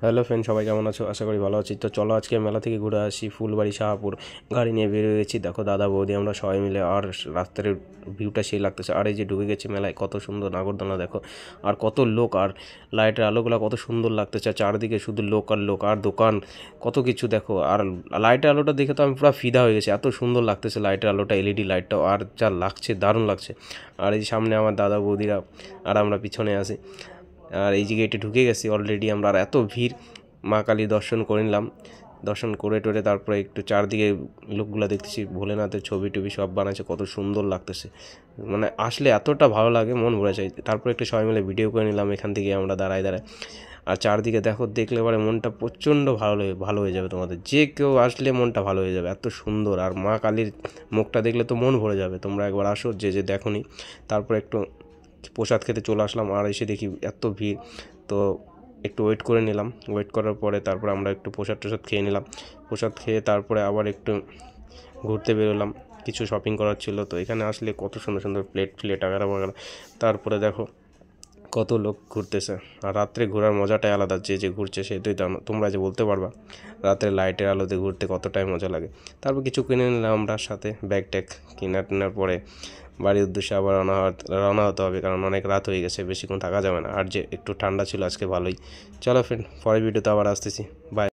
Hello friend, সবাই কেমন আছো? আশা করি ভালো আছি। তো চলো আজকে মেলা থেকে ঘুরে আসি ফুলবাড়ি শাহপুর। গাড়ি নিয়ে বেরিয়ে গেছি, দেখো দাদা বৌদি আমরা সবাই মিলে। আর রাস্তার ভিউটা সেই লাগতেছে। আর এই যে ঢুকে গেছি মেলায়, কত সুন্দর নাগরদোলনা দেখো, আর কত লোক, আর লাইটের আলোগুলো কত সুন্দর লাগতেছে। চারদিকে শুধু লোক আর লোক, আর দোকান, কত কিছু দেখো। আর লাইটের আলোটা দেখে তো আমি পুরো ফিদা হয়ে গেছি, এত সুন্দর লাগতেছে লাইটের আলোটা, এলইডি লাইটটাও, আর যা লাগছে দারুণ লাগছে। আর এই সামনে আমার দাদা বৌদিরা, আর আমরা পিছনে আছি। আর এই যে গেটে ঢুকে গেছি অলরেডি আমরা। আর এত ভিড়, মা কালী দর্শন করে নিলাম। দর্শন করে টোরে তারপরে একটু চারদিকে লোকগুলো দেখতেছি, ভোলেনাথের ছবি টবি সব বানাচ্ছে, কত সুন্দর লাগতেছে। মানে আসলে এতটা ভালো লাগে, মন ভরে যায়। তারপরে একটু সবাই মিলে ভিডিও করে নিলাম এখান থেকে আমরা দাঁড়ায়। আর চারদিকে দেখো, দেখলে পরে মনটা প্রচণ্ড ভালো হয়ে যাবে। তোমাদের যে কেউ আসলে মনটা ভালো হয়ে যাবে, এত সুন্দর। আর মা কালীর মুখটা দেখলে তো মন ভরে যাবে। তোমরা একবার আসো, যে দেখোনি। তারপর একটু প্রসাদ খেতে চলে আসলাম। আর এসে দেখি এত ভিড়, তো একটু ওয়েট করে নিলাম। ওয়েট করার পরে তারপর আমরা একটু প্রসাদ খেয়ে নিলাম। প্রসাদ খেয়ে তারপরে আবার একটু ঘুরতে বেরোলাম, কিছু শপিং করার ছিল। তো এখানে আসলে কত সুন্দর সুন্দর প্লেট আগারা বাগারা। তারপরে দেখো কত লোক ঘুরতেছে। আর রাত্রে ঘোরার মজাটাই আলাদা। যে ঘুরছে সেটাই তোমরা যে বলতে পারবা রাতের লাইটের আলোতে ঘুরতে কতটাই মজা লাগে। তারপর কিছু কিনে নিলাম আমরা, সাথে ব্যাগ ট্যাগ কেনার পরে বাড়ির উদ্দেশ্যে আবার রওনা হতে হবে, কারণ অনেক রাত হয়ে গেছে, বেশিক্ষণ থাকা যাবে না। আর যে একটু ঠান্ডা ছিল আজকে ভালোই। চলো ফ্রেন্ড, পরের ভিডিওতে আবার আসতেছি। বাই।